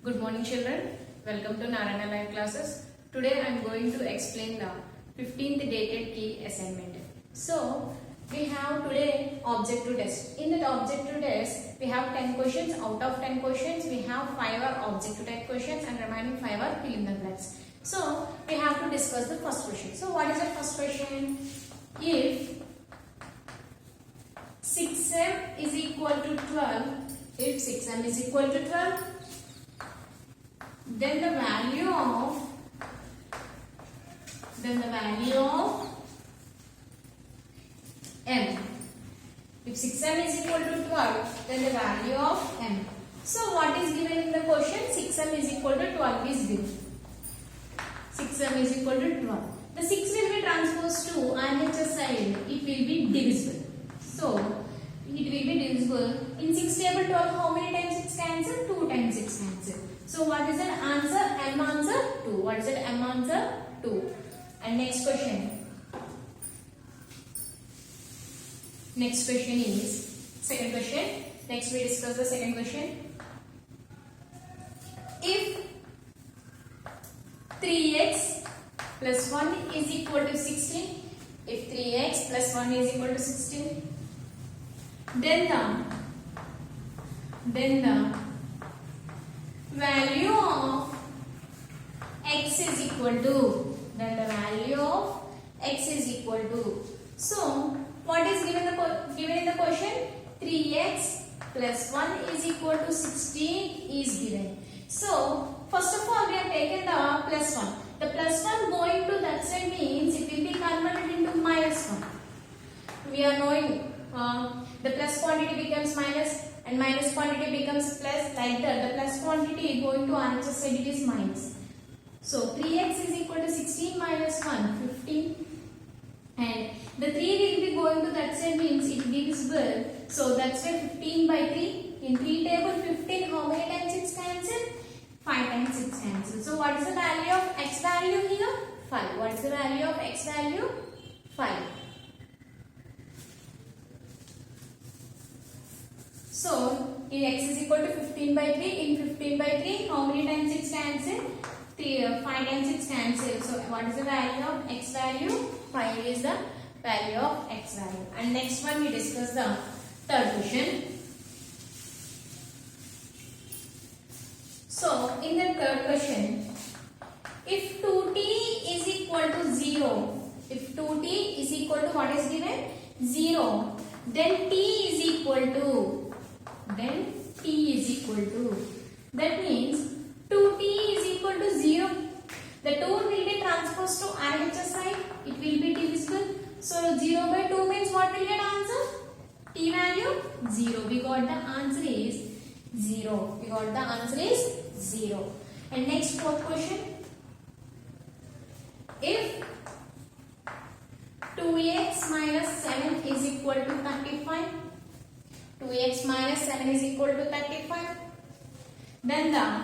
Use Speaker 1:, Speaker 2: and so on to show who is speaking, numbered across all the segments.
Speaker 1: Good morning children, welcome to Narayana Live classes. Today I am going to explain the 15th dated key assignment. So we have today objective test. In that objective test we have 10 questions. Out of 10 questions we have 5 are objective type questions and remaining 5 are fill in the blanks. So we have to discuss the first question. So what is the first question? If 6m is equal to 12, if 6m is equal to 12, then the value of m. If 6m is equal to 12, then the value of m. So what is given in the question? 6m is equal to 12 is given. 6m is equal to 12. The 6 will be transposed to RHS side. It will be divisible. So it will be divisible. In 6 table 12, how many times it cancel? 2 times it cancel. So what is the answer? M answer 2. What is it? M answer 2. And next question. Next question is second question. Next we discuss the second question. If 3x plus 1 is equal to 16, if 3x plus 1 is equal to 16, then the value of x is equal to, so what is given in the question? 3x plus 1 is equal to 16 is given. So first of all we have taken the plus 1. The plus 1 going to that side means it will be converted into minus 1. We are knowing the plus quantity becomes minus and minus quantity becomes plus, like that. The plus quantity going to answer side, it is minus. So 3x is equal to 16 minus 1, 15. And the 3 will be going to that side means it will be divisible. So that's why 15 by 3. In 3 table 15, how many times it's cancelled? 5 times it's cancelled. So what is the value of x value here? 5. What is the value of x value? 5. So in x is equal to 15 by 3. In 15 by 3, how many times it's cancelled? 5 times it's cancelled. So what is the value of x value? 5 is the value of x value. And next one we discuss the third question. So in the third question, if 2t is equal to 0, if 2t is equal to what is given? 0, then t is equal to, that means 2t is equal to 0. The 2 will be transposed to RHS side. It will be divisible. So 0 by 2 means what will get answer? T value 0. We got the answer is 0. And next fourth question. If 2x minus 7 is equal to 35, 2x minus 7 is equal to 35, then the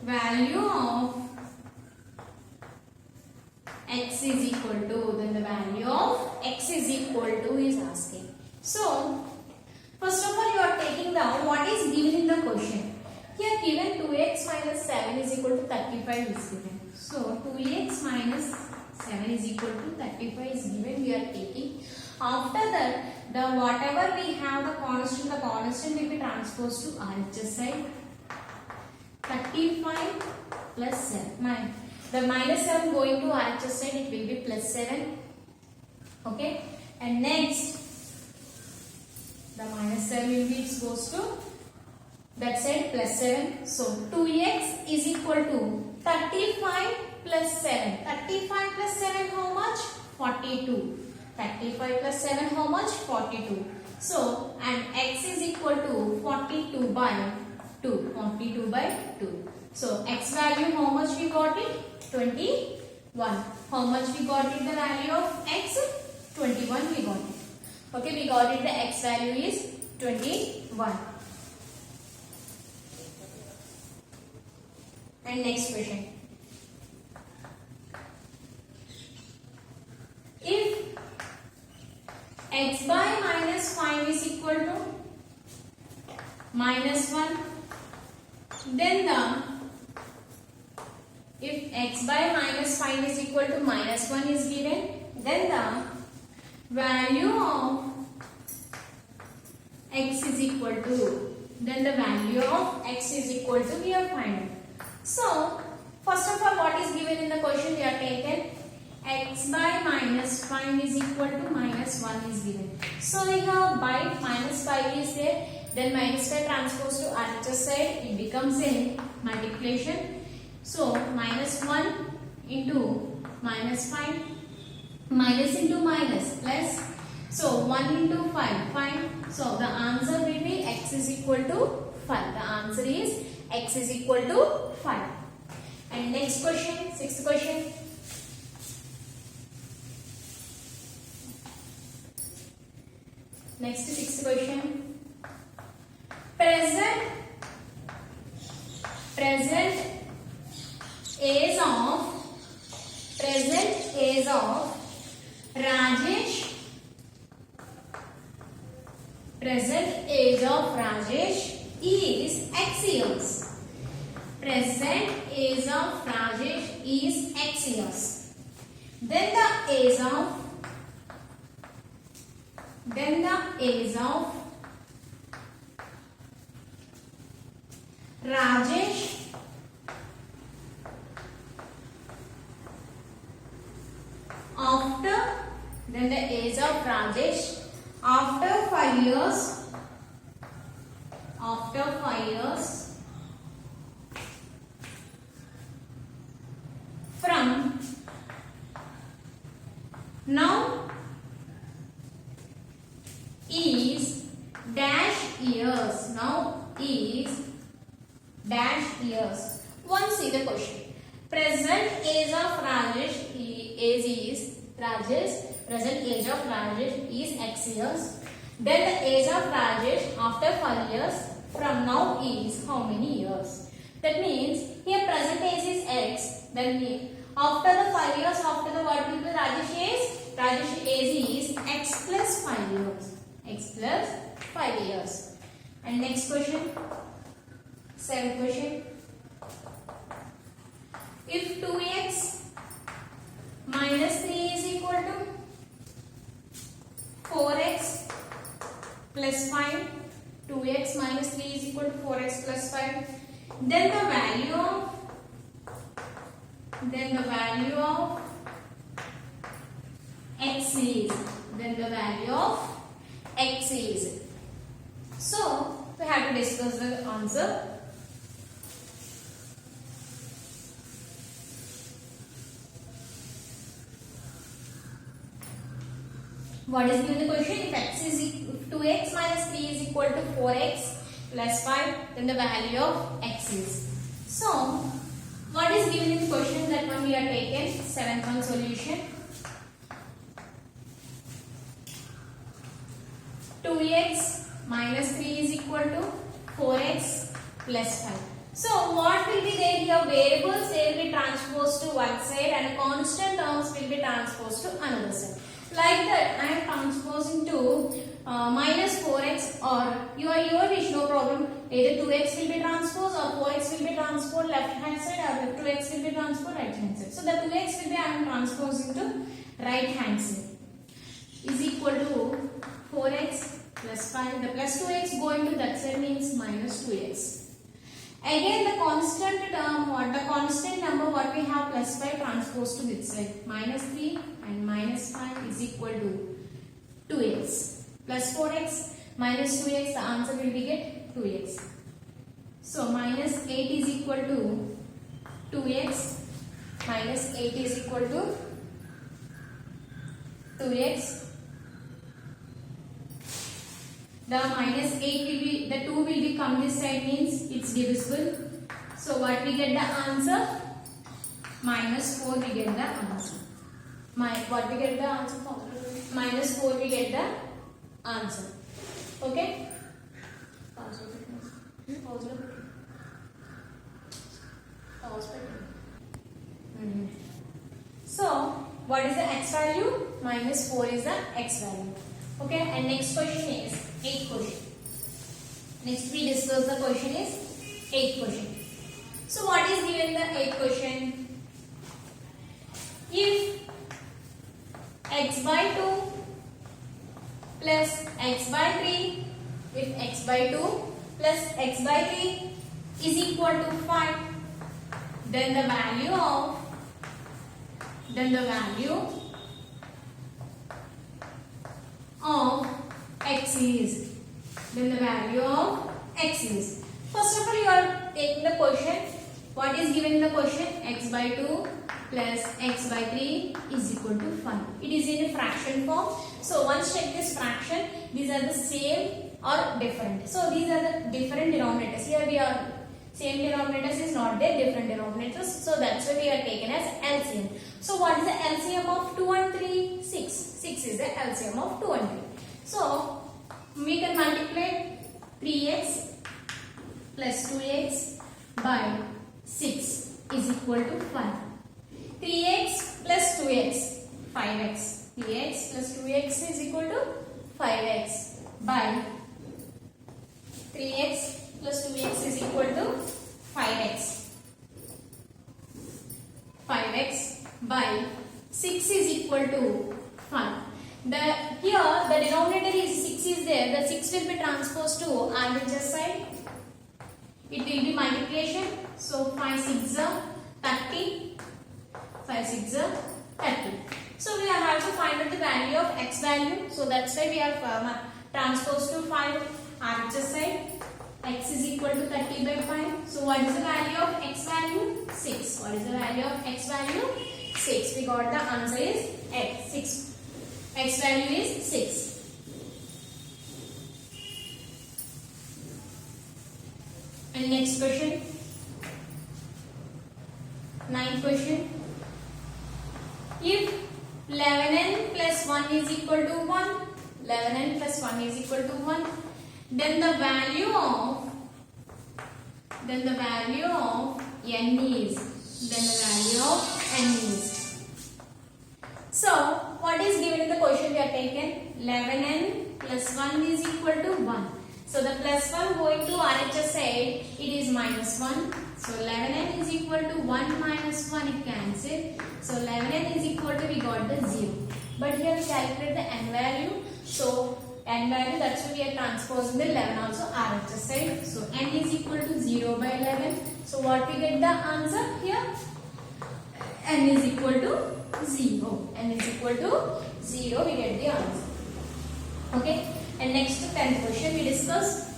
Speaker 1: value of x is equal to, is asking. So first of all you are taking down what is given in the question. Here given 2x minus 7 is equal to 35 is given. So 2x minus 7 is equal to 35 is given. We are taking. After that, the whatever we have the constant will be transposed to RHS side. 35 plus 7. The minus 7 going to RHS side, it will be plus 7. Okay. And next, the minus 7 will be, it goes to that side plus 7. So 2x is equal to 35 plus 7. 35 plus 7 how much? 42. 35 plus 7 how much? 42. So and x is equal to 42 by 2. 42 by 2. So x value how much we got it? 21. How much we got it? The value of x? 21 we got it. Okay, we got it. The x value is 21. And next question. If x by minus 5 is equal to minus 1. Then if x by minus 5 is equal to minus 1 is given, then the value of x is equal to, we are finding. So first of all, what is given in the question? We are taken x by minus 5 is equal to minus 1 is given. So here by minus 5 is there, then minus 5 transposed to other side, it becomes a multiplication. So minus 1 into minus 5, minus into minus, plus. So 1 into 5, 5. So the answer will be x is equal to 5. The answer is x is equal to 5. And next question, sixth question. Next sixth question. Present age of Rajesh. Present age of Rajesh is x years. Present age of Rajesh is x years. Then the age of Rajesh after 5 years, from now is dash years. Once see the question. Present age of Rajesh present age of Rajesh is x years. Then the age of Rajesh after 5 years from now is how many years? That means here present age is x. Then after the 5 years, after the what will be Rajesh age is x plus 5 years. And next question, seventh question. If 2x minus 3 is equal to 4x plus 5, 2x minus 3 is equal to 4x plus 5, then the value of x is. So we have to discuss the answer. What is given the question? If 2x minus 3 is equal to 4x plus 5, then the value of x is. So what is given in the question? That one we are taken. Seventh one solution. 2x minus 3 is equal to 4x plus 5. So what will be there here? Variables they will be transposed to one side and constant terms will be transposed to another side. Like that, I am transposing to minus 4x, or your wish, no problem. Either 2x will be transposed or 4x will be transposed left hand side, or 2x will be transposed right hand side. So the 2x will be I am transposing to right hand side is equal to 4x plus 5. The plus 2x going to that side means minus 2x. Again the constant term, the constant number what we have plus 5 transposed to this side, minus 3 and minus 5 is equal to 2x plus 4x minus 2x, the answer will be get 2x. So minus 8 is equal to 2x, minus 8 is equal to 2x. The minus 8 will be, the 2 will be come this side means it's divisible. So what we get the answer? Minus 4 we get the answer. What we get the answer for? Minus 4 we get the answer. Okay? So what is the x value? Minus 4 is the x value. Okay, and next question is 8th question. Next we discuss the question is 8th question. So what is given in the 8th question? If x by 2 plus x by 3, if x by 2 plus x by 3 is equal to 5, then the value of x is, first of all you are taking the question, what is given in the question, x by 2 plus x by 3 is equal to 5. It is in a fraction form. So once check this fraction, these are the same or different. So these are the different denominators. Here we are same denominators is not there, different denominators. So that's why we are taken as LCM. So what is the LCM of 2 and 3? 6. 6 is the LCM of 2 and 3. So we can multiply 3x plus 2x by 6 is equal to 5. 3x plus 2x, 5x. 3x plus 2x is equal to 5x by 3x plus 2x is equal to 5x. 5x by 6 is equal to 5. Here the denominator is 6 is there. The 6 will be transposed to RHS side. It will be multiplication. So 5 6 are 30. 5 6 are 30. So we have to find out the value of x value. So that's why we have transposed to 5 RHS side. X is equal to 30 by 5. So what is the value of x value? 6. What is the value of x value? 6. We got the answer is x. 6. X value is 6. And next question. 9th question. If 11n plus 1 is equal to 1, 11n plus 1 is equal to 1, then the value of n is. So what is given in the question we are taken? 11n plus 1 is equal to 1. So the plus 1 going to RHS side, it is minus 1. So 11n is equal to 1 minus 1, it cancels. So 11n is equal to, we got the 0. But here we calculate the n value. So n value, that's why we are transposing the 11 also RHS side. So n is equal to 0 by 11. So what we get the answer here? N is equal to 0. N is equal to 0, we get the answer. Okay. And next to 10th question we discuss.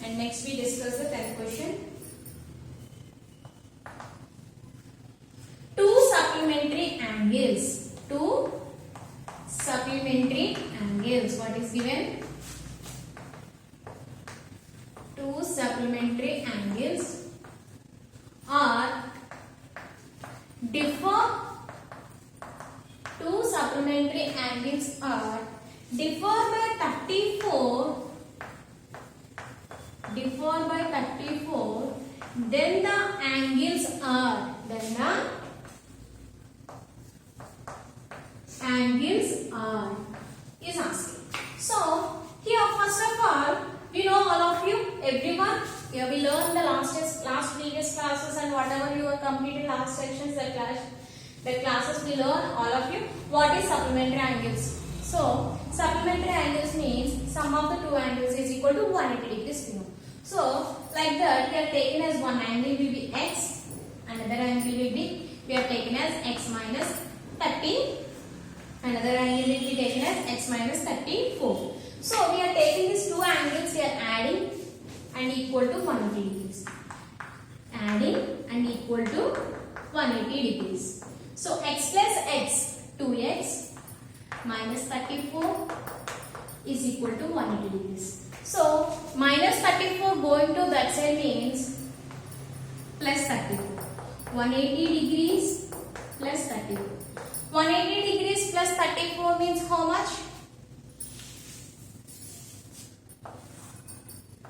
Speaker 1: And next we discuss the 10th question. Two supplementary angles. What is given? Two supplementary angles are differ. Two supplementary angles are differ by 34. Then the angles are. Is asking. So here first of all, we know all of you, everyone. Here we learned the last previous classes and whatever you have completed last sections, the classes we learn all of you. What is supplementary angles? So supplementary angles means sum of the two angles is equal to 180 degrees. So like that we are taken as one angle will be x, another angle will be, we are taken as x minus 30, another angle will be taken as x minus 34. So we are taking these two angles, we are adding and equal to 180 degrees. Adding and equal to 180 degrees. So x plus x, 2x minus 34 is equal to 180 degrees. So minus 34 going to that side means plus 34. 180 degrees plus 34. 180 degrees plus 34 means how much?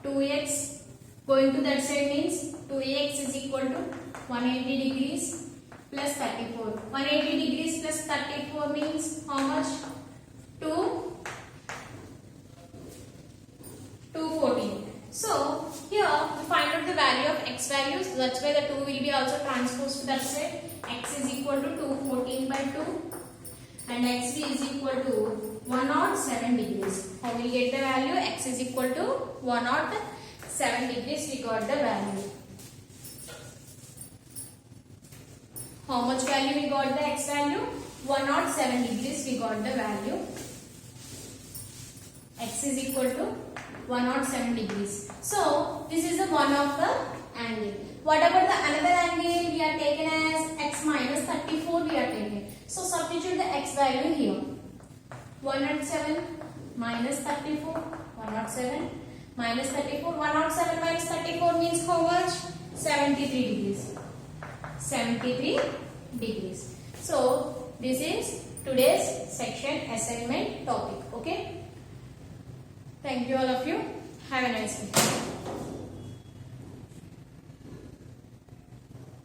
Speaker 1: 2x going to that side means 2x is equal to 180 degrees plus 34. 180 degrees plus 34 means how much? 2 So here we find out the value of x values. That's why the 2 will be also transposed to that side. X is equal to 214 by 2 and xv is equal to 107 degrees. How we get the value? X is equal to 107 degrees. We got the value. How much value we got the x value? 107 degrees we got the value. X is equal to 107 degrees. So this is the one of the angle. What about the another angle? We are taken as x minus 34 we are taken. So substitute the x value here. 107 minus 34. 107 minus 34. 107 minus 34 means how much? 73 degrees. 73 degrees. So this is today's section assignment topic. Okay. Thank you all of you. Have a nice day.